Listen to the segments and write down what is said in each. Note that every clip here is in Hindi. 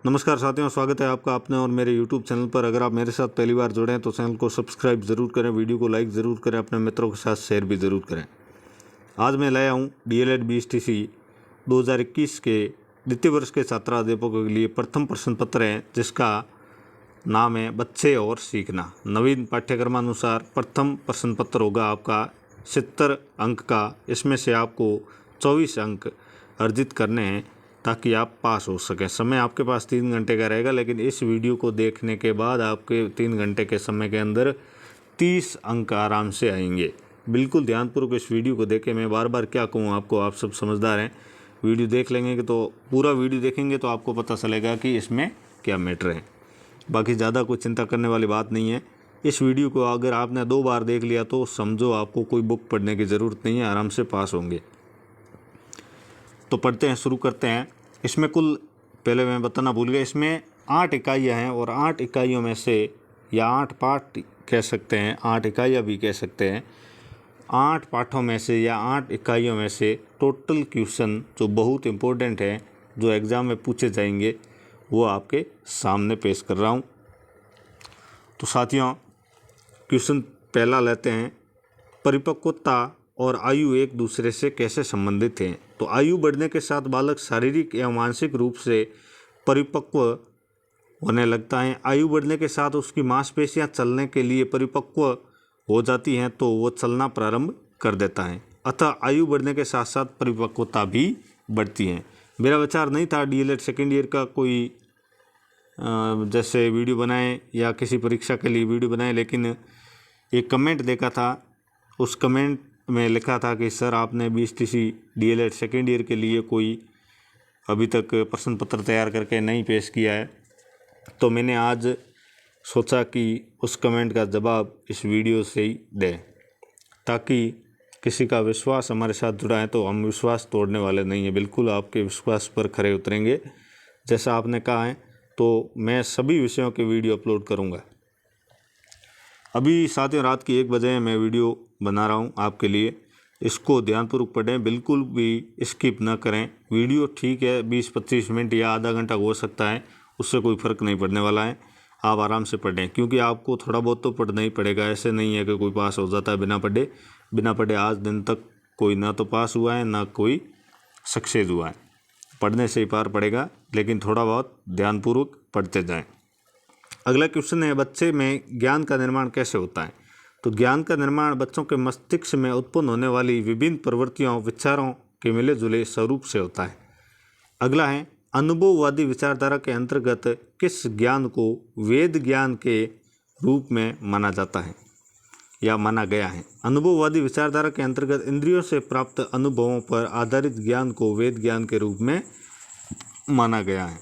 नमस्कार साथियों, स्वागत है आपका अपने और मेरे YouTube चैनल पर। अगर आप मेरे साथ पहली बार जुड़े हैं तो चैनल को सब्सक्राइब ज़रूर करें, वीडियो को लाइक ज़रूर करें, अपने मित्रों के साथ शेयर भी ज़रूर करें। आज मैं लाया हूँ DLED BSTC 2021 के द्वितीय वर्ष के छात्राध्यापकों के लिए प्रथम प्रश्न पत्र है, जिसका नाम है बच्चे और सीखना। नवीन पाठ्यक्रमानुसार प्रथम प्रश्न पत्र होगा आपका 70 अंक का। इसमें से आपको 24 अंक अर्जित करने हैं ताकि आप पास हो सकें। समय आपके पास 3 घंटे का रहेगा, लेकिन इस वीडियो को देखने के बाद आपके 3 घंटे के समय के अंदर 30 अंक आराम से आएंगे। बिल्कुल ध्यानपूर्वक इस वीडियो को देखें। मैं बार बार क्या कहूँ आपको, आप सब समझदार हैं। वीडियो देख लेंगे तो पूरा वीडियो देखेंगे तो आपको पता चलेगा कि इसमें क्या मैटर है। बाकी ज़्यादा कोई चिंता करने वाली बात नहीं है। इस वीडियो को अगर आपने 2 बार देख लिया तो समझो आपको कोई बुक पढ़ने की ज़रूरत नहीं है, आराम से पास होंगे। तो पढ़ते हैं, शुरू करते हैं। इसमें कुल, पहले मैं बताना भूल गया, इसमें 8 इकाइयाँ हैं और 8 इकाइयों में से, या 8 पाठ कह सकते हैं, 8 इकाइयाँ भी कह सकते हैं, 8 पाठों में से या 8 इकाइयों में से टोटल क्वेश्चन जो बहुत इम्पोर्टेंट है, जो एग्ज़ाम में पूछे जाएंगे, वो आपके सामने पेश कर रहा हूँ। तो साथियों, क्वेश्चन पहला लेते हैं, परिपक्वता और आयु एक दूसरे से कैसे संबंधित हैं। तो आयु बढ़ने के साथ बालक शारीरिक एवं मानसिक रूप से परिपक्व होने लगता है। आयु बढ़ने के साथ उसकी मांसपेशियां चलने के लिए परिपक्व हो जाती हैं, तो वो चलना प्रारंभ कर देता है। अतः आयु बढ़ने के साथ साथ परिपक्वता भी बढ़ती है। मेरा विचार नहीं था DLED सेकेंड ईयर का कोई जैसे वीडियो बनाएं या किसी परीक्षा के लिए वीडियो बनाएं, लेकिन एक कमेंट देखा था, उस कमेंट में लिखा था कि सर आपने BSTC DLED सेकेंड ईयर के लिए कोई अभी तक प्रश्न पत्र तैयार करके नहीं पेश किया है। तो मैंने आज सोचा कि उस कमेंट का जवाब इस वीडियो से ही दें, ताकि किसी का विश्वास हमारे साथ जुड़ा है तो हम विश्वास तोड़ने वाले नहीं हैं। बिल्कुल आपके विश्वास पर खरे उतरेंगे। जैसा आपने कहा है तो मैं सभी विषयों के वीडियो अपलोड करूँगा। अभी साथियों रात की 1 बजे मैं वीडियो बना रहा हूँ आपके लिए। इसको ध्यानपूर्वक पढ़ें, बिल्कुल भी स्किप ना करें। वीडियो ठीक है 20-25 मिनट या आधा घंटा हो सकता है, उससे कोई फ़र्क नहीं पड़ने वाला है। आप आराम से पढ़ें, क्योंकि आपको थोड़ा बहुत तो पढ़ना ही पड़ेगा। ऐसे नहीं है कि कोई पास हो जाता है बिना पढ़े। आज दिन तक कोई ना तो पास हुआ है ना कोई सक्सेस हुआ है। पढ़ने से ही पार पड़ेगा, लेकिन थोड़ा बहुत ध्यानपूर्वक पढ़ते जाएँ। अगला क्वेश्चन है, बच्चे में ज्ञान का निर्माण कैसे होता है। तो ज्ञान का निर्माण बच्चों के मस्तिष्क में उत्पन्न होने वाली विभिन्न प्रवृत्तियों, विचारों के मिले जुले स्वरूप से होता है। अगला है, अनुभववादी विचारधारा के अंतर्गत किस ज्ञान को वेद ज्ञान के रूप में माना जाता है या माना गया है। अनुभववादी विचारधारा के अंतर्गत इंद्रियों से प्राप्त अनुभवों पर आधारित ज्ञान को वेद ज्ञान के रूप में माना गया है।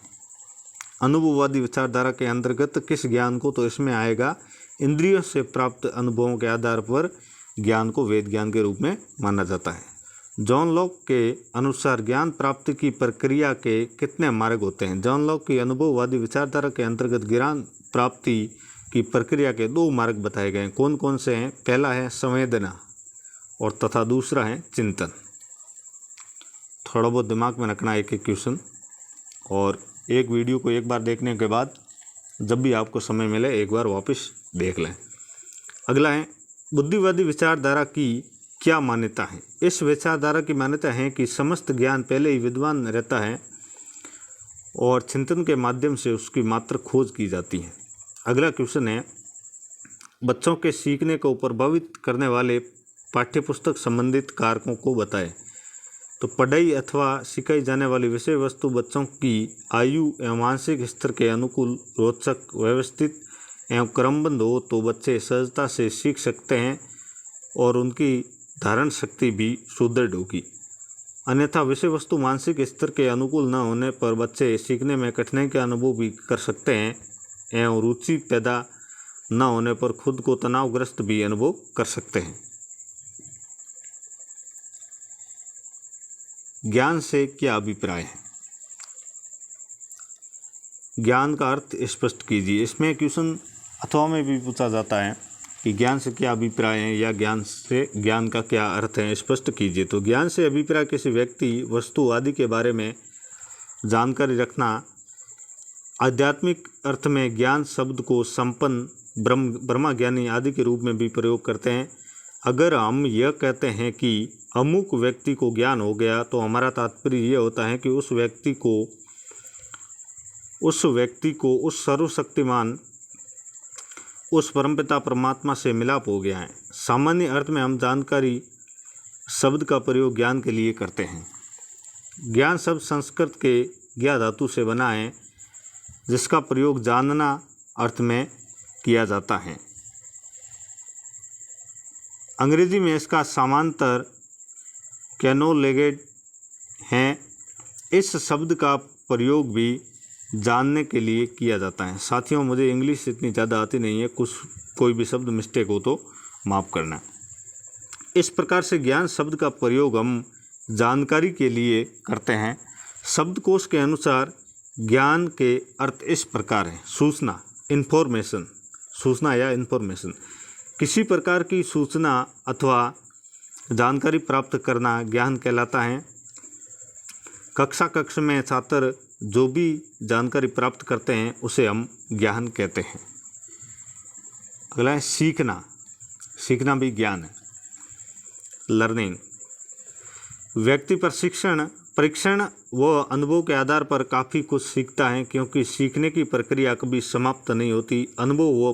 अनुभववादी विचारधारा के अंतर्गत किस ज्ञान को, तो इसमें आएगा इंद्रियों से प्राप्त अनुभवों के आधार पर ज्ञान को वेद ज्ञान के रूप में माना जाता है। जॉन लॉक के अनुसार ज्ञान प्राप्ति की प्रक्रिया के कितने मार्ग होते हैं। जॉन लॉक की अनुभववादी विचारधारा के अंतर्गत ज्ञान प्राप्ति की प्रक्रिया के 2 मार्ग बताए गए हैं। कौन कौन से हैं? पहला है संवेदना और तथा दूसरा है चिंतन। थोड़ा बहुत दिमाग में रखना एक एक क्वेश्चन, और एक वीडियो को एक बार देखने के बाद जब भी आपको समय मिले एक बार वापस देख लें। अगला है, बुद्धिवादी विचारधारा की क्या मान्यता है। इस विचारधारा की मान्यता है कि समस्त ज्ञान पहले ही विद्वान रहता है और चिंतन के माध्यम से उसकी मात्र खोज की जाती है। अगला क्वेश्चन है, बच्चों के सीखने को प्रभावित करने वाले पाठ्यपुस्तक संबंधित कारकों को बताएं। तो पढ़ाई अथवा सिखाई जाने वाली विषय वस्तु बच्चों की आयु एवं मानसिक स्तर के अनुकूल, रोचक, व्यवस्थित एवं क्रमबद्ध हो तो बच्चे सहजता से सीख सकते हैं और उनकी धारण शक्ति भी सुदृढ़ होगी। अन्यथा विषय वस्तु मानसिक स्तर के अनुकूल न होने पर बच्चे सीखने में कठिनाई का अनुभव भी कर सकते हैं एवं रुचि पैदा न होने पर खुद को तनावग्रस्त भी अनुभव कर सकते हैं। ज्ञान से क्या अभिप्राय है। ज्ञान का अर्थ स्पष्ट कीजिए। इसमें क्वेश्चन अथवा में भी पूछा जाता है कि ज्ञान से क्या अभिप्राय है या ज्ञान का क्या अर्थ है, स्पष्ट कीजिए। तो ज्ञान से अभिप्राय किसी व्यक्ति, वस्तु आदि के बारे में जानकारी रखना आध्यात्मिक अर्थ में ज्ञान शब्द को संपन्न, ब्रह्मज्ञानी आदि के रूप में भी प्रयोग करते हैं। अगर हम यह कहते हैं कि अमुक व्यक्ति को ज्ञान हो गया, तो हमारा तात्पर्य यह होता है कि उस व्यक्ति को उस सर्वशक्तिमान, उस परमपिता परमात्मा से मिलाप हो गया है। सामान्य अर्थ में हम जानकारी शब्द का प्रयोग ज्ञान के लिए करते हैं। ज्ञान शब्द संस्कृत के ज्ञा धातु से बना है, जिसका प्रयोग जानना अर्थ में किया जाता है। अंग्रेजी में इसका समांतर कैनोलेगेट है। इस शब्द का प्रयोग भी जानने के लिए किया जाता है। साथियों, मुझे इंग्लिश इतनी ज़्यादा आती नहीं है, कोई भी शब्द मिस्टेक हो तो माफ़ करना। इस प्रकार से ज्ञान शब्द का प्रयोग हम जानकारी के लिए करते हैं। शब्दकोश के अनुसार ज्ञान के अर्थ इस प्रकार हैं। सूचना, इन्फॉर्मेशन, सूचना या इन्फॉर्मेशन, किसी प्रकार की सूचना अथवा जानकारी प्राप्त करना ज्ञान कहलाता है। कक्षा में छात्र जो भी जानकारी प्राप्त करते हैं उसे हम ज्ञान कहते हैं। अगला है सीखना। सीखना भी ज्ञान है, लर्निंग। व्यक्ति परीक्षण व अनुभव के आधार पर काफ़ी कुछ सीखता है, क्योंकि सीखने की प्रक्रिया कभी समाप्त नहीं होती। अनुभव व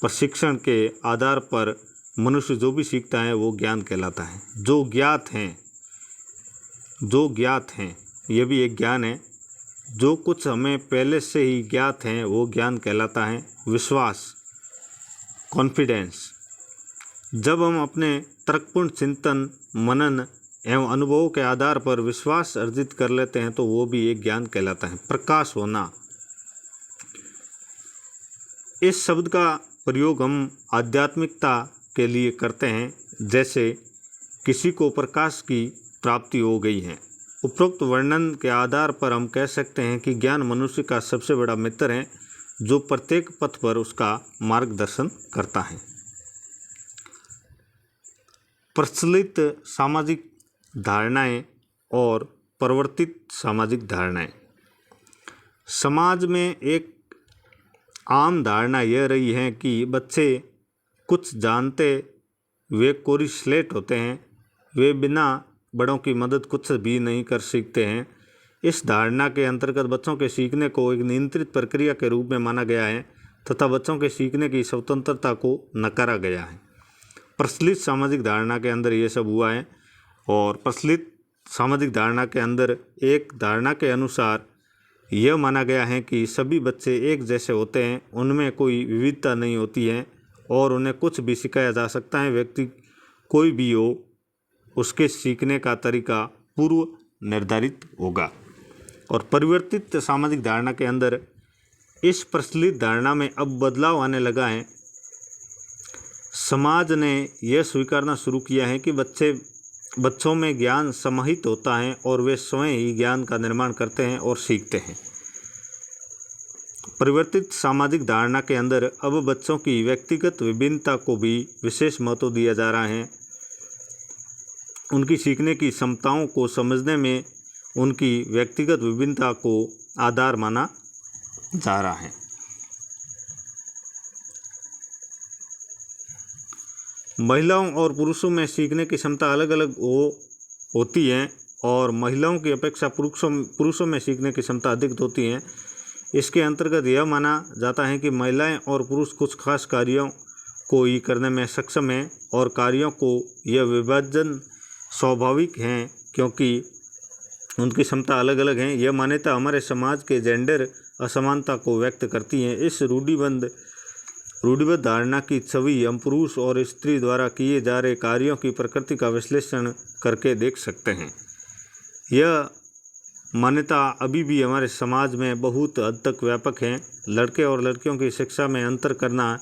प्रशिक्षण के आधार पर मनुष्य जो भी सीखता है वो ज्ञान कहलाता है। जो ज्ञात हैं ये भी एक ज्ञान है। जो कुछ हमें पहले से ही ज्ञात हैं वो ज्ञान कहलाता है। विश्वास, कॉन्फिडेंस, जब हम अपने तर्कपूर्ण चिंतन, मनन एवं अनुभवों के आधार पर विश्वास अर्जित कर लेते हैं तो वो भी एक ज्ञान कहलाता है। प्रकाश होना, इस शब्द का प्रयोग हम आध्यात्मिकता के लिए करते हैं। जैसे किसी को प्रकाश की प्राप्ति हो गई है। उपरोक्त वर्णन के आधार पर हम कह सकते हैं कि ज्ञान मनुष्य का सबसे बड़ा मित्र है, जो प्रत्येक पथ पर उसका मार्गदर्शन करता है। प्रचलित सामाजिक धारणाएं और परिवर्तित सामाजिक धारणाएं। समाज में एक आम धारणा यह रही है कि बच्चे कुछ जानते वे कोरी स्लेट होते हैं, वे बिना बड़ों की मदद कुछ भी नहीं कर सीखते हैं। इस धारणा के अंतर्गत बच्चों के सीखने को एक नियंत्रित प्रक्रिया के रूप में माना गया है तथा बच्चों के सीखने की स्वतंत्रता को नकारा गया है। प्रचलित सामाजिक धारणा के अंदर ये सब हुआ है। और प्रचलित सामाजिक धारणा के अंदर एक धारणा के अनुसार यह माना गया है कि सभी बच्चे एक जैसे होते हैं, उनमें कोई विविधता नहीं होती है और उन्हें कुछ भी सिखाया जा सकता है। व्यक्ति कोई भी हो, उसके सीखने का तरीका पूर्व निर्धारित होगा। और परिवर्तित सामाजिक धारणा के अंदर इस प्रचलित धारणा में अब बदलाव आने लगा है। समाज ने यह स्वीकारना शुरू किया है कि बच्चों में ज्ञान समाहित होता है और वे स्वयं ही ज्ञान का निर्माण करते हैं और सीखते हैं। परिवर्तित सामाजिक धारणा के अंदर अब बच्चों की व्यक्तिगत विभिन्नता को भी विशेष महत्व दिया जा रहा है। उनकी सीखने की क्षमताओं को समझने में उनकी व्यक्तिगत विभिन्नता को आधार माना जा रहा है। महिलाओं और पुरुषों में सीखने की क्षमता अलग अलग होती है और महिलाओं की अपेक्षा पुरुषों में सीखने की क्षमता अधिक होती है। इसके अंतर्गत यह माना जाता है कि महिलाएं और पुरुष कुछ खास कार्यों को ही करने में सक्षम हैं और कार्यों को यह विभाजन स्वाभाविक हैं क्योंकि उनकी क्षमता अलग अलग हैं। यह मान्यता हमारे समाज के जेंडर असमानता को व्यक्त करती है। इस रूढ़िबद्ध धारणा की छवि हम पुरुष और स्त्री द्वारा किए जा रहे कार्यों की प्रकृति का विश्लेषण करके देख सकते हैं। यह मान्यता अभी भी हमारे समाज में बहुत हद तक व्यापक है। लड़के और लड़कियों की शिक्षा में अंतर करना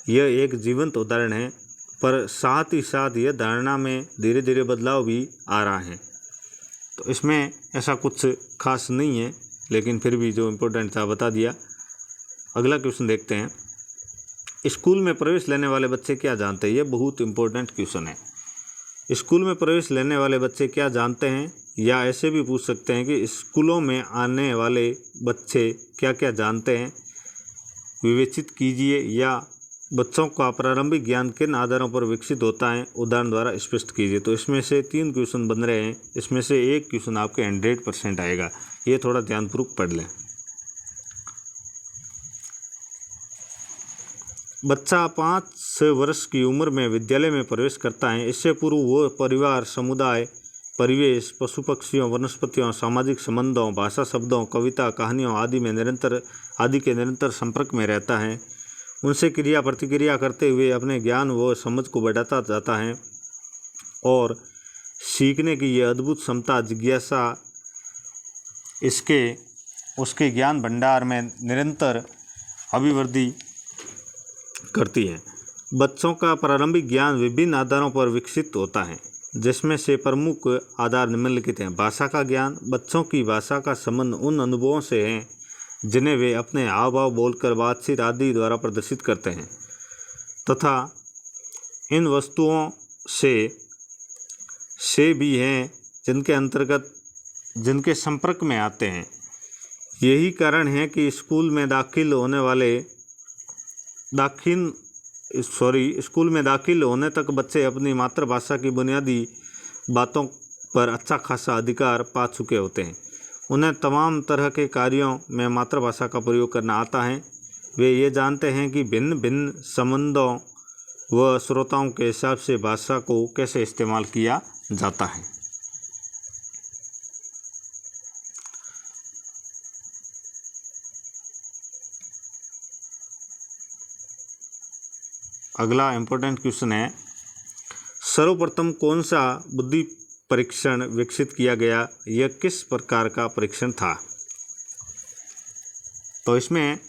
यह एक जीवंत उदाहरण है, पर साथ ही साथ यह धारणा में धीरे धीरे बदलाव भी आ रहा है। तो इसमें ऐसा कुछ खास नहीं है, लेकिन फिर भी जो इम्पोर्टेंट था बता दिया। अगला क्वेश्चन देखते हैं। स्कूल में प्रवेश लेने वाले बच्चे क्या जानते हैं? यह बहुत इम्पोर्टेंट क्वेश्चन है। स्कूल में प्रवेश लेने वाले बच्चे क्या जानते हैं? या ऐसे भी पूछ सकते हैं कि स्कूलों में आने वाले बच्चे क्या क्या जानते हैं, विवेचित कीजिए। या बच्चों का प्रारंभिक ज्ञान किन आधारों पर विकसित होता है, उदाहरण द्वारा स्पष्ट कीजिए। तो इसमें से 3 क्वेश्चन बन रहे हैं, इसमें से एक क्वेश्चन आपके 100% आएगा। ये थोड़ा ध्यानपूर्वक पढ़ लें। बच्चा 5 वर्ष की उम्र में विद्यालय में प्रवेश करता है। इससे पूर्व वो परिवार, समुदाय, परिवेश, पशु पक्षियों, वनस्पतियों, सामाजिक संबंधों, भाषा, शब्दों, कविता, कहानियों आदि के निरंतर संपर्क में रहता है। उनसे क्रिया प्रतिक्रिया करते हुए अपने ज्ञान व समझ को बढ़ाता जाता है और सीखने की यह अद्भुत क्षमता, जिज्ञासा उसके ज्ञान भंडार में निरंतर अभिवृद्धि करती है। बच्चों का प्रारंभिक ज्ञान विभिन्न आधारों पर विकसित होता है, जिसमें से प्रमुख आधार निम्नलिखित हैं। भाषा का ज्ञान। बच्चों की भाषा का संबंध उन अनुभवों से है जिन्हें वे अपने हाव भाव, बोलकर, बातचीत आदि द्वारा प्रदर्शित करते हैं तथा इन वस्तुओं से भी हैं जिनके संपर्क में आते हैं। यही कारण है कि स्कूल में दाखिल होने तक बच्चे अपनी मातृभाषा की बुनियादी बातों पर अच्छा खासा अधिकार पा चुके होते हैं। उन्हें तमाम तरह के कार्यों में मातृभाषा का प्रयोग करना आता है। वे ये जानते हैं कि भिन्न भिन्न संबंधों व श्रोताओं के हिसाब से भाषा को कैसे इस्तेमाल किया जाता है। अगला इम्पोर्टेंट क्वेश्चन है, सर्वप्रथम कौन सा बुद्धि परीक्षण विकसित किया गया? यह किस प्रकार का परीक्षण था? तो इसमें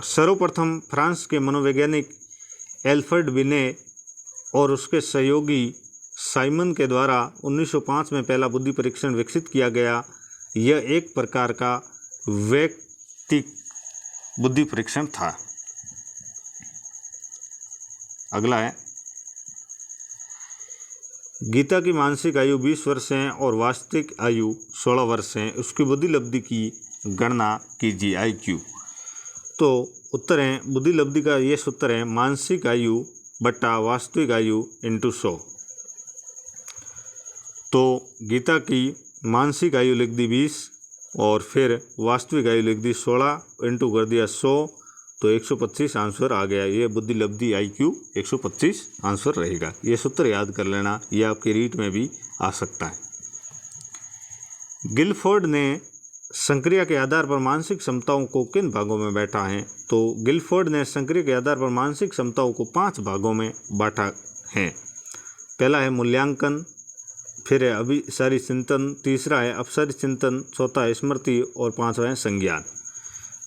सर्वप्रथम फ्रांस के मनोवैज्ञानिक एल्फ्रेड बिने और उसके सहयोगी साइमन के द्वारा 1905 में पहला बुद्धि परीक्षण विकसित किया गया। यह एक प्रकार का वैयक्तिक बुद्धि परीक्षण था। अगला है, गीता की मानसिक आयु 20 वर्ष है और वास्तविक आयु 16 वर्ष है। उसकी बुद्धि लब्धि की गणना कीजिए, IQ। तो उत्तर है, बुद्धि लब्धि का ये सूत्र है मानसिक आयु बटा वास्तविक आयु इंटू 100। तो गीता की मानसिक आयु लिख दी 20 और फिर वास्तविक आयु लिख दी 16, इंटू कर दिया 100, तो 125 आंसर आ गया। ये बुद्धि लब्धि IQ 125 आंसर रहेगा। ये सूत्र याद कर लेना, ये आपके रीट में भी आ सकता है। गिलफोर्ड ने संक्रिया के आधार पर मानसिक क्षमताओं को किन भागों में बांटा है? तो गिलफोर्ड ने संक्रिया के आधार पर मानसिक क्षमताओं को 5 भागों में बांटा है। पहला है मूल्यांकन, फिर है अभिसारी चिंतन, तीसरा है अपसारी चिंतन, चौथा है स्मृति और पांचवा है संज्ञान।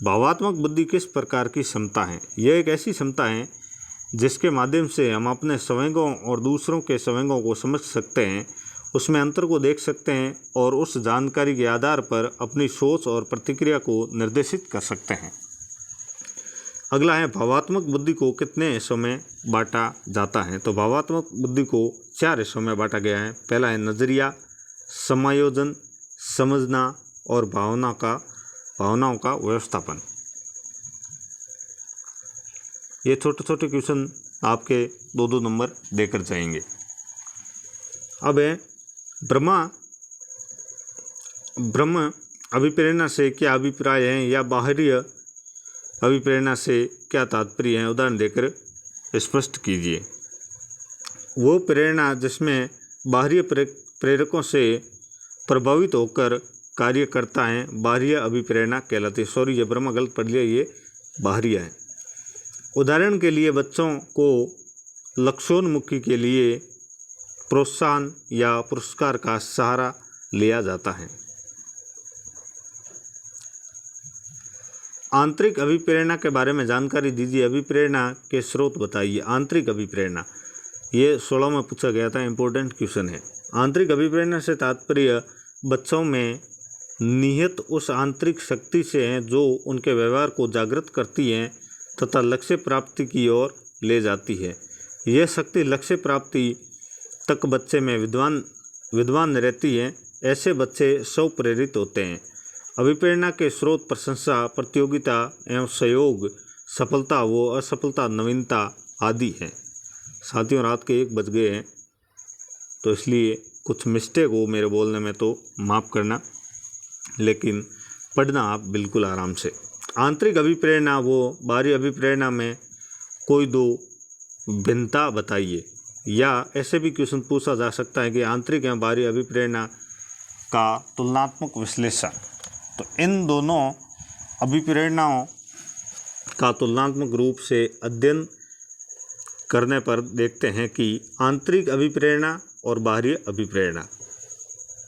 भावात्मक बुद्धि किस प्रकार की क्षमता है? यह एक ऐसी क्षमता है जिसके माध्यम से हम अपने संवेगों और दूसरों के संवेगों को समझ सकते हैं, उसमें अंतर को देख सकते हैं और उस जानकारी के आधार पर अपनी सोच और प्रतिक्रिया को निर्देशित कर सकते हैं। अगला है, भावात्मक बुद्धि को कितने हिस्सों में बांटा जाता है? तो भावात्मक बुद्धि को 4 हिस्सों में बांटा गया है। पहला है नजरिया, समायोजन, समझना और भावनाओं का व्यवस्थापन। ये छोटे छोटे क्वेश्चन आपके 2-2 नंबर देकर जाएंगे। अब है ब्रह्म अभिप्रेरणा से क्या अभिप्राय है या बाहरी अभिप्रेरणा से क्या तात्पर्य है? उदाहरण देकर स्पष्ट कीजिए। वो प्रेरणा जिसमें बाहरी प्रेरकों से प्रभावित होकर कार्य करता है, बाहरी अभिप्रेरणा कहलाती है। सॉरी, ये ब्रह्म गलत पढ़ लिया, ये बाहरी है। उदाहरण के लिए बच्चों को लक्ष्योन्मुखी के लिए प्रोत्साहन या पुरस्कार का सहारा लिया जाता है। आंतरिक अभिप्रेरणा के बारे में जानकारी दीजिए। अभिप्रेरणा के स्रोत बताइए। आंतरिक अभिप्रेरणा, ये 16 में पूछा गया था, इंपॉर्टेंट क्वेश्चन है। आंतरिक अभिप्रेरणा से तात्पर्य बच्चों में निहित उस आंतरिक शक्ति से है जो उनके व्यवहार को जागृत करती है तथा लक्ष्य प्राप्ति की ओर ले जाती है। यह शक्ति लक्ष्य प्राप्ति तक बच्चे में विद्वान रहती है, ऐसे बच्चे स्वप्रेरित होते हैं। अभिप्रेरणा के स्रोत प्रशंसा, प्रतियोगिता एवं सहयोग, सफलता व असफलता, नवीनता आदि हैं। साथियों, रात के 1 बज गए हैं, तो इसलिए कुछ मिस्टेक हो मेरे बोलने में तो माफ़ करना, लेकिन पढ़ना आप बिल्कुल आराम से। आंतरिक अभिप्रेरणा व बाहरी अभिप्रेरणा में कोई 2 भिन्नता बताइए। या ऐसे भी क्वेश्चन पूछा जा सकता है कि आंतरिक एवं बाहरी अभिप्रेरणा का तुलनात्मक विश्लेषण। तो इन दोनों अभिप्रेरणाओं का तुलनात्मक रूप से अध्ययन करने पर देखते हैं कि आंतरिक अभिप्रेरणा और बाहरी अभिप्रेरणा।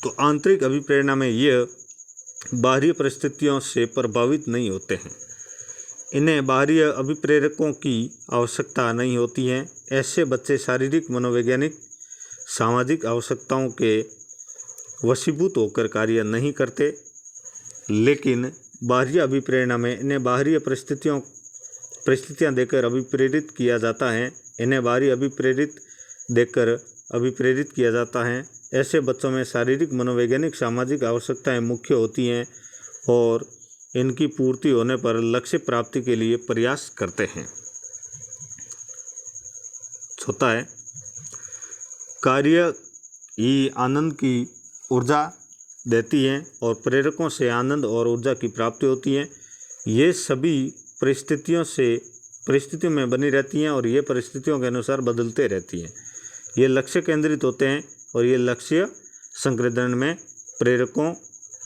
तो आंतरिक अभिप्रेरणा में यह बाहरी परिस्थितियों से प्रभावित नहीं होते हैं, इन्हें बाहरी अभिप्रेरकों की आवश्यकता नहीं होती है। ऐसे बच्चे शारीरिक, मनोवैज्ञानिक, सामाजिक आवश्यकताओं के वशीभूत होकर कार्य नहीं करते, लेकिन बाहरी अभिप्रेरणा में इन्हें बाहरी परिस्थितियां देकर अभिप्रेरित किया जाता है। इन्हें बाहरी अभिप्रेरित किया जाता है। ऐसे बच्चों में शारीरिक, मनोवैज्ञानिक, सामाजिक आवश्यकताएं मुख्य होती हैं और इनकी पूर्ति होने पर लक्ष्य प्राप्ति के लिए प्रयास करते हैं। चौथा है, कार्य ही आनंद की ऊर्जा देती हैं और प्रेरकों से आनंद और ऊर्जा की प्राप्ति होती है। ये सभी परिस्थितियों में बनी रहती हैं और ये परिस्थितियों के अनुसार बदलते रहती हैं। ये लक्ष्य केंद्रित होते हैं और ये लक्ष्य संकृदन में प्रेरकों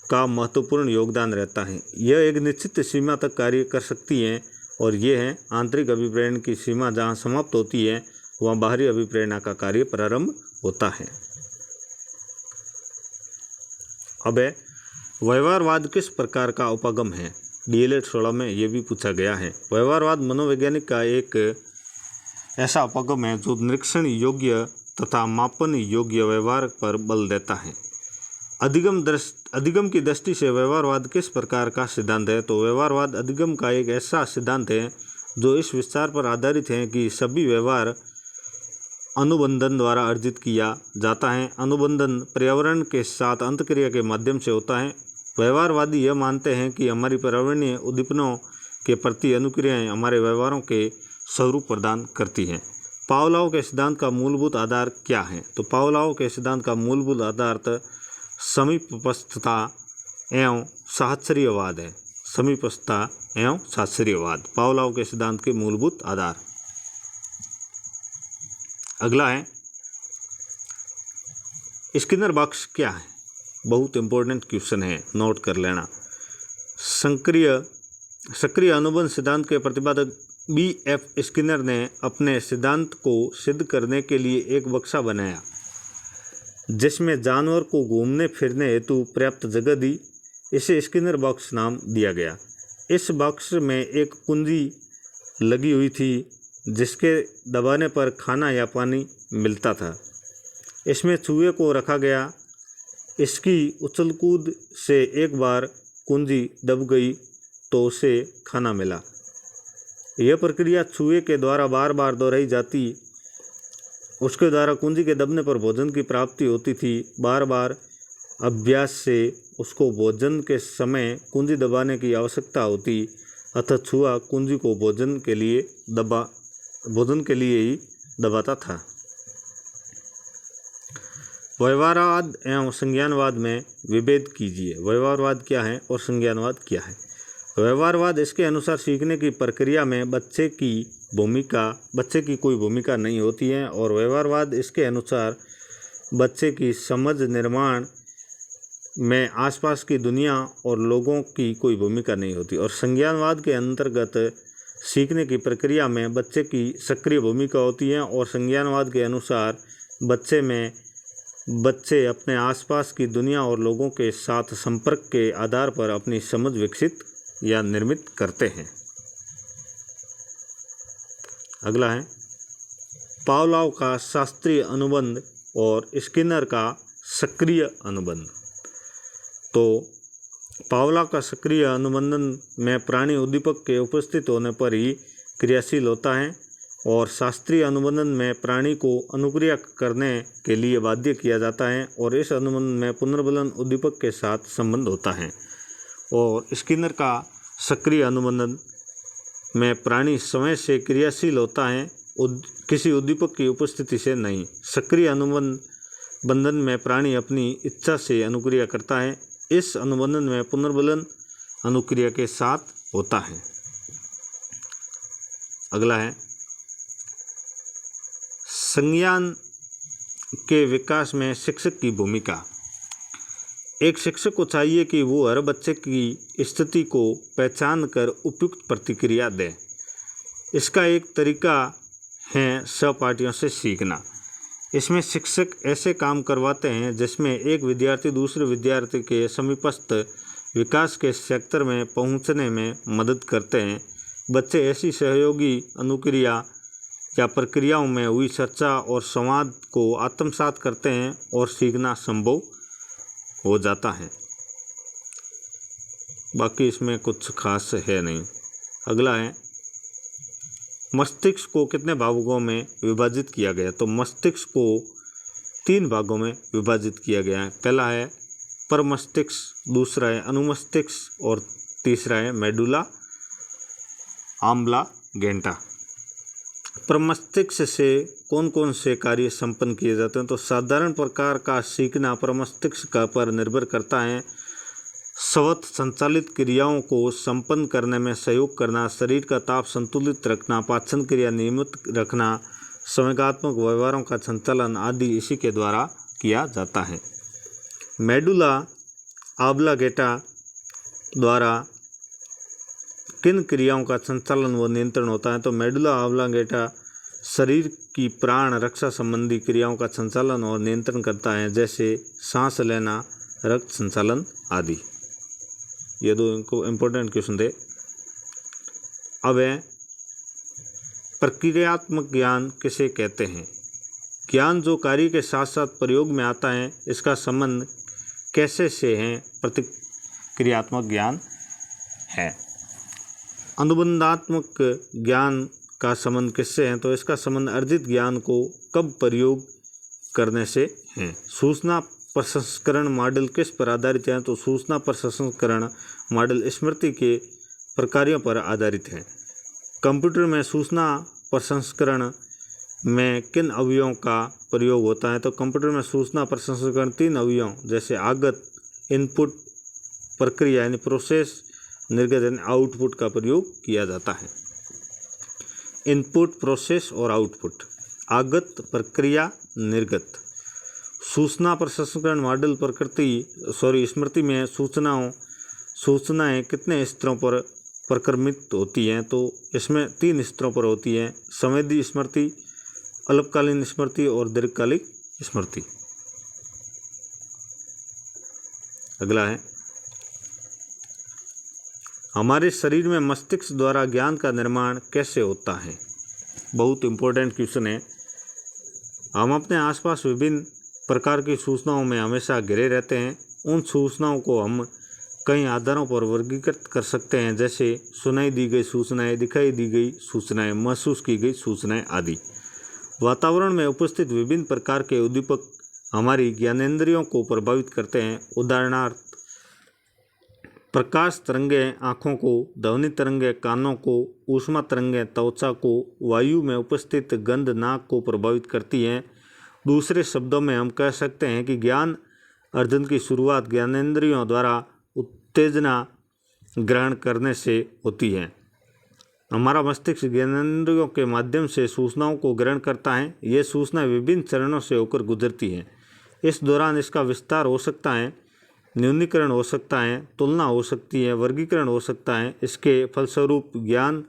का महत्वपूर्ण योगदान रहता है। यह एक निश्चित सीमा तक कार्य कर सकती हैं और ये है आंतरिक अभिप्रेरणा की सीमा। जहाँ समाप्त होती है वहाँ बाहरी अभिप्रेरणा का कार्य प्रारंभ होता है। अब है, व्यवहारवाद किस प्रकार का उपगम है? DLED 16 में ये भी पूछा गया है। व्यवहारवाद मनोवैज्ञानिक का एक ऐसा उपगम है जो निरीक्षण योग्य तथा मापन योग्य व्यवहार पर बल देता है। अधिगम की दृष्टि से व्यवहारवाद किस प्रकार का सिद्धांत है? तो व्यवहारवाद अधिगम का एक ऐसा सिद्धांत है जो इस विचार पर आधारित है कि सभी व्यवहार अनुबंधन द्वारा अर्जित किया जाता है। अनुबंधन पर्यावरण के साथ अंतःक्रिया के माध्यम से होता है। व्यवहारवादी यह मानते हैं कि हमारी पर्यावरणीय उद्दीपनों के प्रति अनुक्रियाएं हमारे व्यवहारों के स्वरूप प्रदान करती हैं। पावलोव के सिद्धांत का मूलभूत आधार क्या है? तो पावलोव के सिद्धांत का मूलभूत आधार समीपस्थता एवं साहचर्यवाद है। समीपस्थता एवं साहचर्यवाद पावलोव के सिद्धांत के मूलभूत आधार। अगला है, स्किनर बॉक्स क्या है? बहुत इंपॉर्टेंट क्वेश्चन है, नोट कर लेना। सक्रिय अनुबंध सिद्धांत के प्रतिपादक B.F. स्किनर ने अपने सिद्धांत को सिद्ध करने के लिए एक बक्सा बनाया जिसमें जानवर को घूमने फिरने हेतु पर्याप्त जगह दी। इसे स्किनर बॉक्स नाम दिया गया। इस बॉक्स में एक कुंजी लगी हुई थी जिसके दबाने पर खाना या पानी मिलता था। इसमें चूहे को रखा गया। इसकी उछल कूद से एक बार कुंजी दब गई तो उसे खाना मिला। यह प्रक्रिया चूहे के द्वारा बार बार दोहराई जाती। उसके द्वारा कुंजी के दबने पर भोजन की प्राप्ति होती थी। बार बार अभ्यास से उसको भोजन के समय कुंजी दबाने की आवश्यकता होती, अतः चूहा कुंजी को भोजन के लिए ही दबाता था। व्यवहारवाद एवं संज्ञानवाद में विभेद कीजिए। व्यवहारवाद क्या है और संज्ञानवाद क्या है? व्यवहारवाद इसके अनुसार सीखने की प्रक्रिया में बच्चे की कोई भूमिका नहीं होती है और व्यवहारवाद इसके अनुसार बच्चे की समझ निर्माण में आसपास की दुनिया और लोगों की कोई भूमिका नहीं होती। और संज्ञानवाद के अंतर्गत सीखने की प्रक्रिया में बच्चे की सक्रिय भूमिका होती है और संज्ञानवाद के अनुसार बच्चे अपने आसपास की दुनिया और लोगों के साथ संपर्क के आधार पर अपनी समझ विकसित या निर्मित करते हैं। अगला है, पावलोव का शास्त्रीय अनुबंध और स्किनर का सक्रिय अनुबंध। तो पावलोव का सक्रिय अनुबंधन में प्राणी उद्दीपक के उपस्थित होने पर ही क्रियाशील होता है और शास्त्रीय अनुबंधन में प्राणी को अनुक्रिया करने के लिए बाध्य किया जाता है और इस अनुबंधन में पुनर्बलन उद्दीपक के साथ संबंध होता है। और स्किनर का सक्रिय अनुबंधन में प्राणी समय से क्रियाशील होता है, किसी उद्दीपक की उपस्थिति से नहीं। सक्रिय अनुबंधन में प्राणी अपनी इच्छा से अनुक्रिया करता है। इस अनुबंधन में पुनर्बलन अनुक्रिया के साथ होता है। अगला है संज्ञान के विकास में शिक्षक की भूमिका। एक शिक्षक को चाहिए कि वो हर बच्चे की स्थिति को पहचान कर उपयुक्त प्रतिक्रिया दे। इसका एक तरीका है सहपाठियों से सीखना। इसमें शिक्षक ऐसे काम करवाते हैं जिसमें एक विद्यार्थी दूसरे विद्यार्थी के समीपस्थ विकास के सेक्टर में पहुंचने में मदद करते हैं। बच्चे ऐसी सहयोगी अनुक्रिया या प्रक्रियाओं में हुई चर्चा और संवाद को आत्मसात करते हैं और सीखना संभव हो जाता है। बाकी इसमें कुछ खास है नहीं। अगला है मस्तिष्क को कितने भागों में विभाजित किया गया। तो मस्तिष्क को 3 भागों में विभाजित किया गया है। पहला है परमस्तिष्क, दूसरा है अनुमस्तिष्क और तीसरा है मेडुला ऑब्लांगेटा। परमस्तिष्क से कौन कौन से कार्य संपन्न किए जाते हैं। तो साधारण प्रकार का सीखना परमस्तिष्क का पर निर्भर करता है। स्वतः संचालित क्रियाओं को संपन्न करने में सहयोग करना, शरीर का ताप संतुलित रखना, पाचन क्रिया नियमित रखना, संवेगात्मक व्यवहारों का संचालन आदि इसी के द्वारा किया जाता है। मेडुला ऑब्लांगेटा द्वारा किन क्रियाओं का संचालन व नियंत्रण होता है। तो मेडुला ऑब्लांगेटा शरीर की प्राण रक्षा संबंधी क्रियाओं का संचालन और नियंत्रण करता है, जैसे सांस लेना, रक्त संचालन आदि। ये 2 इनको इम्पोर्टेंट क्वेश्चन थे। अब है प्रक्रियात्मक ज्ञान किसे कहते हैं। ज्ञान जो कार्य के साथ साथ प्रयोग में आता है, इसका संबंध कैसे से है प्रतिक्रियात्मक ज्ञान है। अनुबंधात्मक ज्ञान का संबंध किससे है। तो इसका संबंध अर्जित ज्ञान को कब प्रयोग करने से है। सूचना प्रसंस्करण मॉडल किस पर आधारित है। तो सूचना प्रसंस्करण मॉडल स्मृति के प्रकारों पर आधारित है। कंप्यूटर में सूचना प्रसंस्करण में किन अवयवों का प्रयोग होता है। तो कंप्यूटर में सूचना प्रसंस्करण 3 अवयवों जैसे आगत, इनपुट, प्रक्रिया यानी प्रोसेस, निर्गत यानी आउटपुट का प्रयोग किया जाता है। इनपुट, प्रोसेस और आउटपुट, आगत, प्रक्रिया, निर्गत। सूचना प्रसंस्करण मॉडल स्मृति में सूचनाएं कितने स्तरों पर प्रक्रमित होती हैं। तो इसमें 3 स्तरों पर होती हैं, संवेदी स्मृति, अल्पकालीन स्मृति और दीर्घकालिक स्मृति। अगला है हमारे शरीर में मस्तिष्क द्वारा ज्ञान का निर्माण कैसे होता है। बहुत इम्पोर्टेंट क्वेश्चन है। हम अपने आसपास विभिन्न प्रकार की सूचनाओं में हमेशा घिरे रहते हैं। उन सूचनाओं को हम कई आधारों पर वर्गीकृत कर सकते हैं, जैसे सुनाई दी गई सूचनाएं, दिखाई दी गई सूचनाएं, महसूस की गई सूचनाएं आदि। वातावरण में उपस्थित विभिन्न प्रकार के उद्दीपक हमारी ज्ञानेंद्रियों को प्रभावित करते हैं। उदाहरणार्थ प्रकाश तरंगें आँखों को, ध्वनि तरंगें कानों को, ऊष्मा तरंगें त्वचा को, वायु में उपस्थित गंध नाक को प्रभावित करती हैं। दूसरे शब्दों में हम कह सकते हैं कि ज्ञान अर्जन की शुरुआत ज्ञानेंद्रियों द्वारा उत्तेजना ग्रहण करने से होती है। हमारा मस्तिष्क ज्ञानेंद्रियों के माध्यम से सूचनाओं को ग्रहण करता है। ये सूचनाएं विभिन्न चरणों से होकर गुजरती हैं। इस दौरान इसका विस्तार हो सकता है, न्यूनीकरण हो सकता है, तुलना हो सकती है, वर्गीकरण हो सकता है। इसके फलस्वरूप ज्ञान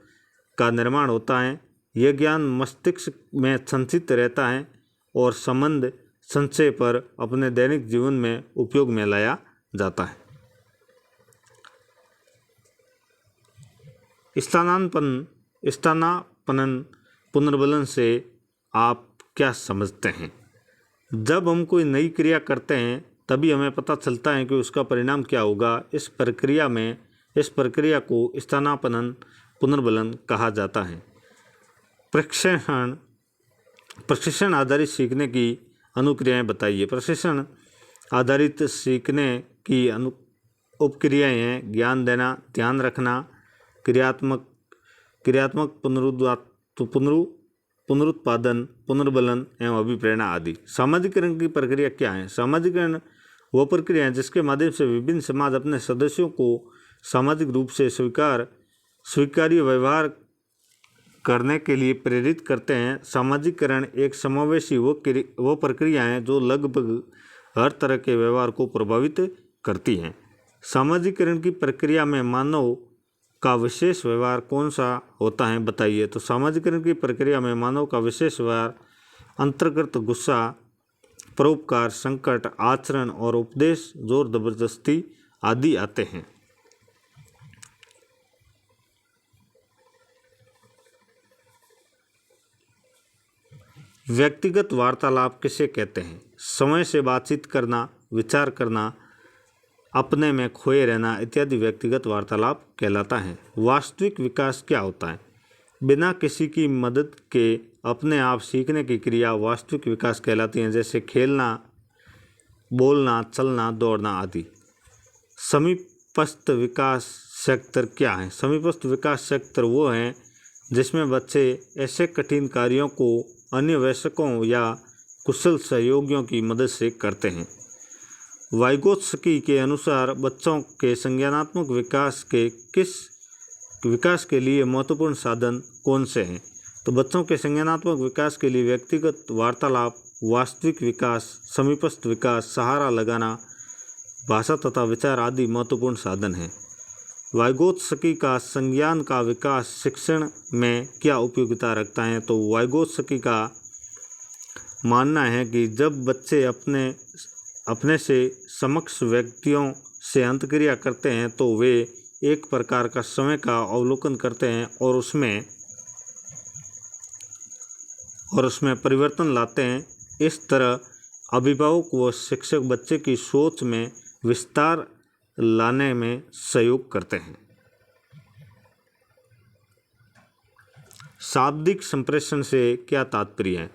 का निर्माण होता है। यह ज्ञान मस्तिष्क में संचित रहता है और संबंध संचय पर अपने दैनिक जीवन में उपयोग में लाया जाता है। स्थानापन्न पुनर्बलन से आप क्या समझते हैं। जब हम कोई नई क्रिया करते हैं तभी हमें पता चलता है कि उसका परिणाम क्या होगा। इस प्रक्रिया को स्थानापन्न पुनर्बलन कहा जाता है। प्रशिक्षण आधारित सीखने की अनुक्रियाएं बताइए। प्रशिक्षण आधारित सीखने की उपक्रियाएं हैं ज्ञान देना, ध्यान रखना, क्रियात्मक पुनरुत्पादन, पुनर्बलन एवं अभिप्रेरणा आदि। सामाजिकरण की प्रक्रिया क्या है? सामाजिकरण वह प्रक्रिया है जिसके माध्यम से विभिन्न समाज अपने सदस्यों को सामाजिक रूप से स्वीकार्य व्यवहार करने के लिए प्रेरित करते हैं। सामाजिकरण एक समावेशी वो प्रक्रिया है जो लगभग हर तरह के व्यवहार को प्रभावित करती हैं। सामाजिकरण की प्रक्रिया में मानव का विशेष व्यवहार कौन सा होता है बताइए। तो सामाजिकरण की प्रक्रिया में मानव का विशेष व्यवहार अंतर्गत गुस्सा, परोपकार, संकट, आचरण और उपदेश, जोर जबरदस्ती आदि आते हैं। व्यक्तिगत वार्तालाप किसे कहते हैं? समय से बातचीत करना, विचार करना, अपने में खोए रहना इत्यादि व्यक्तिगत वार्तालाप कहलाता है। वास्तविक विकास क्या होता है? बिना किसी की मदद के अपने आप सीखने की क्रिया वास्तविक विकास कहलाती है, जैसे खेलना, बोलना, चलना, दौड़ना आदि। समीपस्थ विकास क्षेत्र क्या है? समीपस्थ विकास क्षेत्र वो हैं जिसमें बच्चे ऐसे कठिन कार्यों को अन्य वयस्कों या कुशल सहयोगियों की मदद से करते हैं। वाइगोत्स्की के अनुसार बच्चों के संज्ञानात्मक विकास के लिए महत्वपूर्ण साधन कौन से हैं? तो बच्चों के संज्ञानात्मक विकास के लिए व्यक्तिगत वार्तालाप, वास्तविक विकास, समीपस्थ विकास, सहारा लगाना, भाषा तथा विचार आदि महत्वपूर्ण साधन हैं। वाइगोत्स्की का संज्ञान का विकास शिक्षण में क्या उपयोगिता रखता है? तो वाइगोत्स्की का मानना है कि जब बच्चे अपने से समक्ष व्यक्तियों से अंतक्रिया करते हैं तो वे एक प्रकार का समय का अवलोकन करते हैं और उसमें परिवर्तन लाते हैं। इस तरह अभिभावक व शिक्षक बच्चे की सोच में विस्तार लाने में सहयोग करते हैं। शाब्दिक संप्रेषण से क्या तात्पर्य है?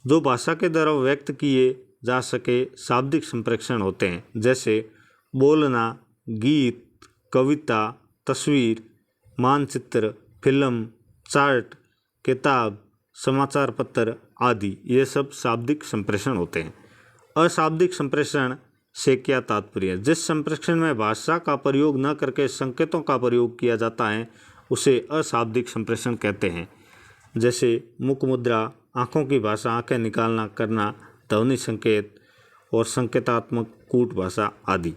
जो भाषा के द्वारा व्यक्त किए जा सके शाब्दिक संप्रेषण होते हैं, जैसे बोलना, गीत, कविता, तस्वीर, मानचित्र, फिल्म, चार्ट, किताब, समाचार पत्र आदि। ये सब शाब्दिक संप्रेषण होते हैं। अशाब्दिक संप्रेषण से क्या तात्पर्य है? जिस संप्रेषण में भाषा का प्रयोग न करके संकेतों का प्रयोग किया जाता है उसे अशाब्दिक संप्रेषण कहते हैं, जैसे मुख मुद्रा, आँखों की भाषा, आँखें निकालना करना, ध्वनि संकेत और संकेतात्मक कूट भाषा आदि।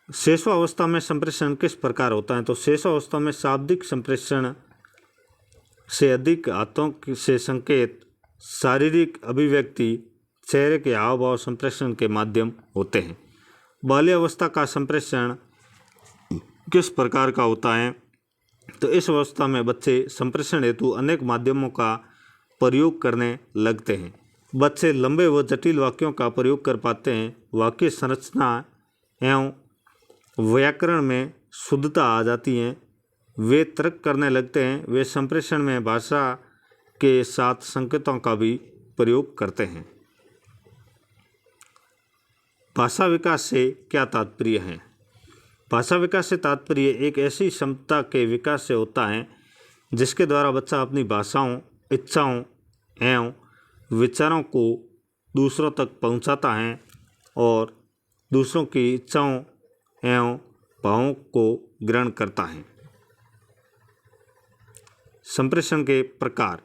शेषावस्था में संप्रेषण किस प्रकार होता है? तो शेषावस्था में शाब्दिक संप्रेषण से अधिक हाथों से संकेत, शारीरिक अभिव्यक्ति, चेहरे के हाव भाव संप्रेषण के माध्यम होते हैं। बाल्यावस्था का संप्रेषण किस प्रकार का होता है? तो इस अवस्था में बच्चे संप्रेषण हेतु अनेक माध्यमों का प्रयोग करने लगते हैं। बच्चे लंबे व जटिल वाक्यों का प्रयोग कर पाते हैं। वाक्य संरचना एवं व्याकरण में शुद्धता आ जाती है। वे तर्क करने लगते हैं। वे संप्रेषण में भाषा के साथ संकेतों का भी प्रयोग करते हैं। भाषा विकास से क्या तात्पर्य है? भाषा विकास से तात्पर्य एक ऐसी क्षमता के विकास से होता है जिसके द्वारा बच्चा अपनी भाषाओं, इच्छाओं एवं विचारों को दूसरों तक पहुंचाता है और दूसरों की इच्छाओं एवं भावों को ग्रहण करता है। संप्रेषण के प्रकार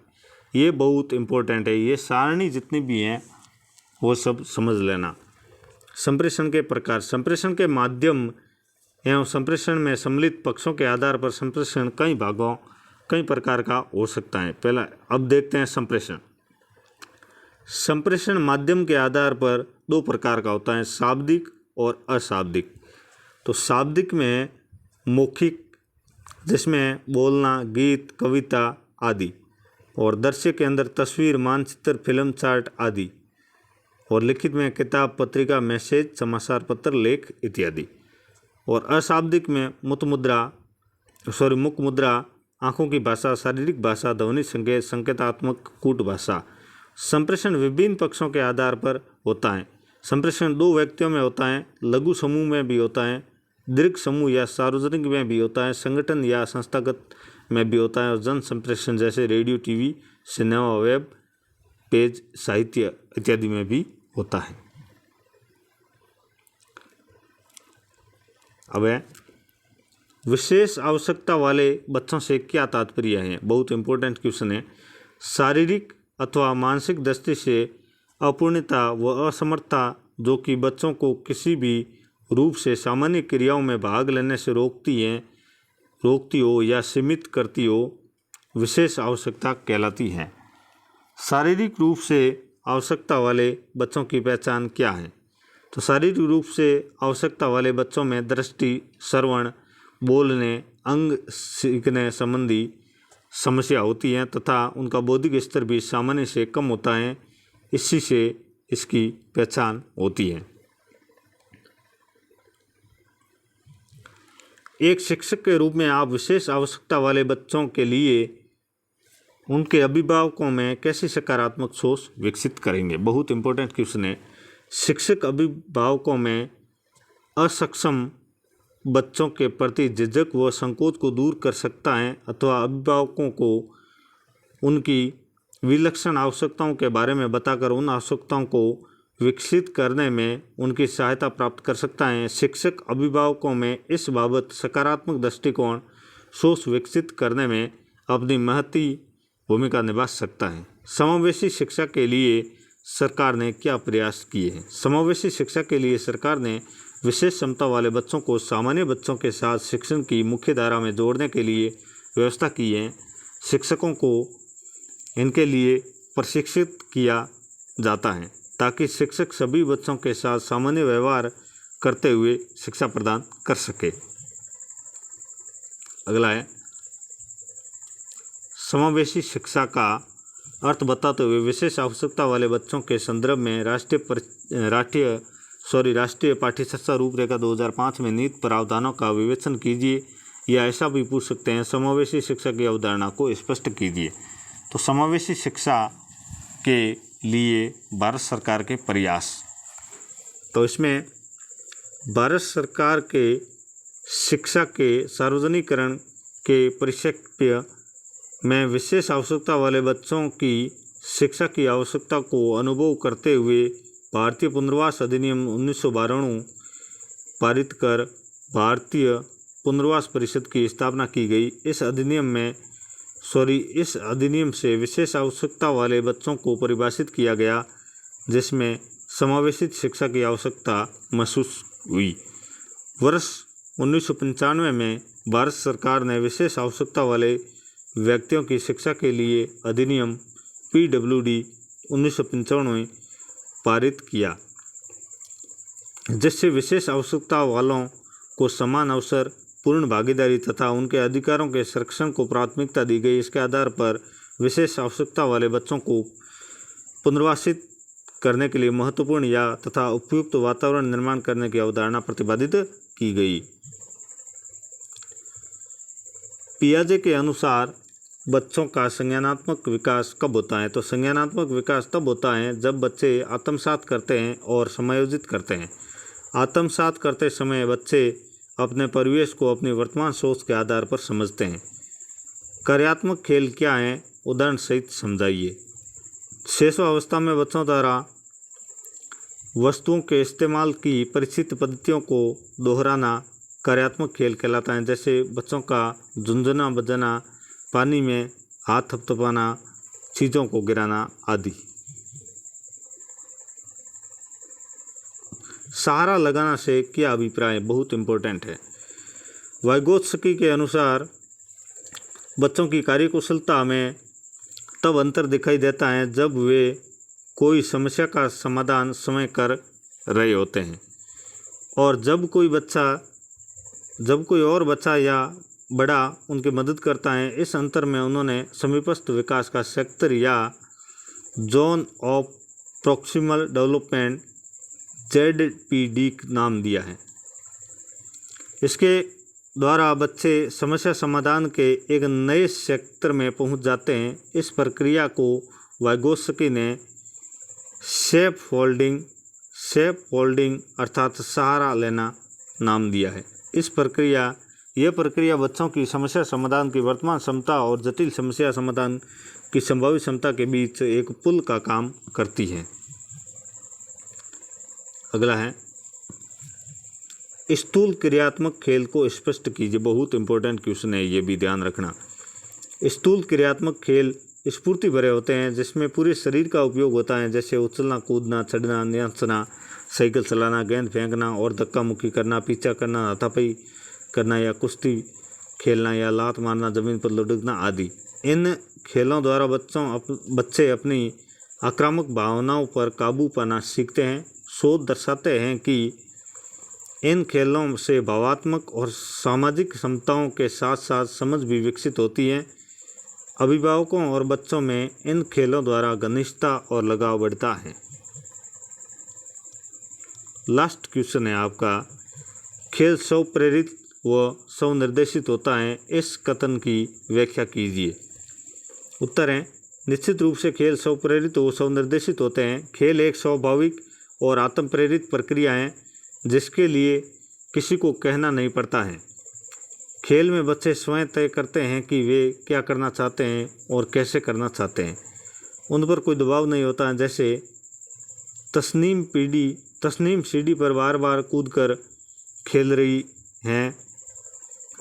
ये बहुत इम्पोर्टेंट है। ये सारणी जितनी भी हैं वो सब समझ लेना। संप्रेषण के प्रकार, संप्रेषण के माध्यम एवं संप्रेषण में सम्मिलित पक्षों के आधार पर संप्रेषण कई प्रकार का हो सकता है। पहला अब देखते हैं संप्रेषण। संप्रेषण माध्यम के आधार पर दो प्रकार का होता है, शाब्दिक और अशाब्दिक। तो शाब्दिक में मौखिक, जिसमें बोलना, गीत, कविता आदि, और दृश्य के अंदर तस्वीर, मानचित्र, फिल्म, चार्ट आदि, और लिखित में किताब, पत्रिका, मैसेज, समाचार पत्र, लेख इत्यादि। और अशाब्दिक में मुख मुद्रा, आँखों की भाषा, शारीरिक भाषा, ध्वनि संकेत, संकेतात्मक कूट भाषा। संप्रेषण विभिन्न पक्षों के आधार पर होता है। संप्रेषण 2 व्यक्तियों में होता है, लघु समूह में भी होता है, दीर्घ समूह या सार्वजनिक में भी होता है, संगठन या संस्थागत में भी होता है, और जन संप्रेषण जैसे radio, TV, cinema, web page, साहित्य इत्यादि में भी होता है। अब विशेष आवश्यकता वाले बच्चों से क्या तात्पर्य है? बहुत इंपॉर्टेंट क्वेश्चन है। शारीरिक अथवा मानसिक दृष्टि से अपूर्णता व असमर्थता जो कि बच्चों को किसी भी रूप से सामान्य क्रियाओं में भाग लेने से रोकती हो या सीमित करती हो, विशेष आवश्यकता कहलाती है। शारीरिक रूप से आवश्यकता वाले बच्चों की पहचान क्या है? तो शारीरिक रूप से आवश्यकता वाले बच्चों में दृष्टि, श्रवण, बोलने, अंग सीखने संबंधी समस्या होती है तथा उनका बौद्धिक स्तर भी सामान्य से कम होता है। इसी से इसकी पहचान होती है। एक शिक्षक के रूप में आप विशेष आवश्यकता वाले बच्चों के लिए उनके अभिभावकों में कैसी सकारात्मक सोच विकसित करेंगे? बहुत इंपॉर्टेंट क्वेश्चन है। शिक्षक अभिभावकों में असक्षम बच्चों के प्रति झिझक व संकोच को दूर कर सकता है अथवा अभिभावकों को उनकी विलक्षण आवश्यकताओं के बारे में बताकर उन आवश्यकताओं को विकसित करने में उनकी सहायता प्राप्त कर सकता है। शिक्षक अभिभावकों में इस बाबत सकारात्मक दृष्टिकोण सोच विकसित करने में अपनी महती भूमिका निभा सकता है। समावेशी शिक्षा के लिए सरकार ने क्या प्रयास किए हैं? समावेशी शिक्षा के लिए सरकार ने विशेष क्षमता वाले बच्चों को सामान्य बच्चों के साथ शिक्षण की मुख्य धारा में जोड़ने के लिए व्यवस्था की है। शिक्षकों को इनके लिए प्रशिक्षित किया जाता है ताकि शिक्षक सभी बच्चों के साथ सामान्य व्यवहार करते हुए शिक्षा प्रदान कर सके। अगला है समावेशी शिक्षा का अर्थ बताते हुए विशेष आवश्यकता वाले बच्चों के संदर्भ में राष्ट्रीय पाठ्यपुस्तक रूपरेखा 2005 में नीति प्रावधानों का विवेचन कीजिए, या ऐसा भी पूछ सकते हैं समावेशी शिक्षा की अवधारणा को स्पष्ट कीजिए। तो समावेशी शिक्षा के लिए भारत सरकार के प्रयास, तो इसमें भारत सरकार के शिक्षा के सार्वजनिकरण के परिप्रेक्ष्य में विशेष आवश्यकता वाले बच्चों की शिक्षा की आवश्यकता को अनुभव करते हुए भारतीय पुनर्वास अधिनियम 1992 पारित कर भारतीय पुनर्वास परिषद की स्थापना की गई। इस अधिनियम से विशेष आवश्यकता वाले बच्चों को परिभाषित किया गया, जिसमें समावेशित शिक्षा की आवश्यकता महसूस हुई। वर्ष 1995 में भारत सरकार ने विशेष आवश्यकता वाले व्यक्तियों की शिक्षा के लिए अधिनियम PWD 1995 पारित किया, जिससे विशेष आवश्यकता वालों को समान अवसर, पूर्ण भागीदारी तथा उनके अधिकारों के संरक्षण को प्राथमिकता दी गई। इसके आधार पर विशेष आवश्यकता वाले बच्चों को पुनर्वासित करने के लिए महत्वपूर्ण या तथा उपयुक्त वातावरण निर्माण करने की अवधारणा प्रतिपादित की गई। पियाजे के अनुसार बच्चों का संज्ञानात्मक विकास कब होता है? तो संज्ञानात्मक विकास तब होता है जब बच्चे आत्मसात करते हैं और समायोजित करते हैं। आत्मसात करते समय बच्चे अपने परिवेश को अपनी वर्तमान सोच के आधार पर समझते हैं। कार्यात्मक खेल क्या है? उदाहरण सहित समझाइए। शैशवावस्था में बच्चों द्वारा वस्तुओं के इस्तेमाल की परिचित पद्धतियों को दोहराना कार्यात्मक खेल कहलाता है, जैसे बच्चों का झुंझुना बजाना, पानी में हाथ थपथपाना, चीज़ों को गिराना आदि। सहारा लगाना से क्या अभिप्राय? बहुत इम्पोर्टेंट है। वाइगोत्स्की के अनुसार बच्चों की कार्यकुशलता में तब अंतर दिखाई देता है जब वे कोई समस्या का समाधान स्वयं कर रहे होते हैं, और जब कोई और बच्चा या बड़ा उनकी मदद करता है। इस अंतर में उन्होंने समीपस्थ विकास का सेक्टर या zone of proximal development ZPD नाम दिया है। इसके द्वारा बच्चे समस्या समाधान के एक नए क्षेत्र में पहुंच जाते हैं। इस प्रक्रिया को वाइगोत्स्की ने सेफ होल्डिंग अर्थात सहारा लेना नाम दिया है। यह प्रक्रिया बच्चों की समस्या समाधान की वर्तमान क्षमता और जटिल समस्या समाधान की संभावित क्षमता के बीच एक पुल का काम करती है। अगला है स्थूल क्रियात्मक खेल को स्पष्ट कीजिए। बहुत इंपॉर्टेंट क्वेश्चन है, ये भी ध्यान रखना। स्थूल क्रियात्मक खेल स्फूर्ति भरे होते हैं जिसमें पूरे शरीर का उपयोग होता है, जैसे उछलना, कूदना, चढ़ना, नाचना, साइकिल चलाना, गेंद फेंकना और धक्का मुक्की करना, पीछा करना, हाथापाई करना या कुश्ती खेलना या लात मारना, जमीन पर लुढ़कना आदि। इन खेलों द्वारा बच्चे अपनी आक्रामक भावनाओं पर काबू पाना सीखते हैं। शोध दर्शाते हैं कि इन खेलों से भावात्मक और सामाजिक क्षमताओं के साथ साथ समझ भी विकसित होती है। अभिभावकों और बच्चों में इन खेलों द्वारा घनिष्ठता और लगाव बढ़ता है। लास्ट क्वेश्चन है आपका, खेल स्व प्रेरित व स्व निर्देशित होता है, इस कथन की व्याख्या कीजिए। उत्तर है निश्चित रूप से खेल स्व प्रेरित व स्व निर्देशित होते हैं। खेल एक स्वाभाविक और आत्म प्रेरित प्रक्रिया है जिसके लिए किसी को कहना नहीं पड़ता है। खेल में बच्चे स्वयं तय करते हैं कि वे क्या करना चाहते हैं और कैसे करना चाहते हैं। उन पर कोई दबाव नहीं होता है, जैसे तस्नीम सीढ़ी पर बार बार कूदकर खेल रही हैं।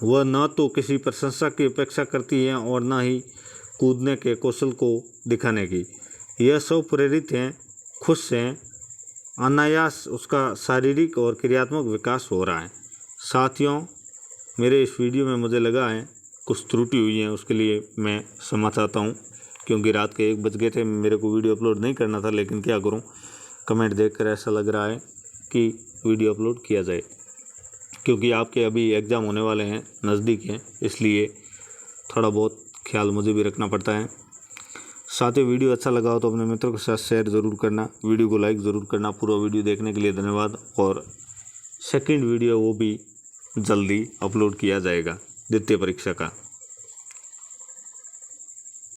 वह न तो किसी प्रशंसा की अपेक्षा करती है और न ही कूदने के कौशल को दिखाने की। यह स्व प्रेरित हैं, खुश हैं, अनायास उसका शारीरिक और क्रियात्मक विकास हो रहा है। साथियों, मेरे इस वीडियो में मुझे लगा है कुछ त्रुटि हुई है, उसके लिए मैं क्षमा चाहता हूँ, क्योंकि रात के 1 बज गए थे, मेरे को वीडियो अपलोड नहीं करना था, लेकिन क्या करूँ, कमेंट देखकर ऐसा लग रहा है कि वीडियो अपलोड किया जाए, क्योंकि आपके अभी एग्ज़ाम होने वाले हैं, नज़दीक हैं, इसलिए थोड़ा बहुत ख्याल मुझे भी रखना पड़ता है। साथ ही वीडियो अच्छा लगा हो तो अपने मित्रों के साथ शेयर ज़रूर करना, वीडियो को लाइक ज़रूर करना। पूरा वीडियो देखने के लिए धन्यवाद। और सेकंड वीडियो वो भी जल्दी अपलोड किया जाएगा द्वितीय परीक्षा का।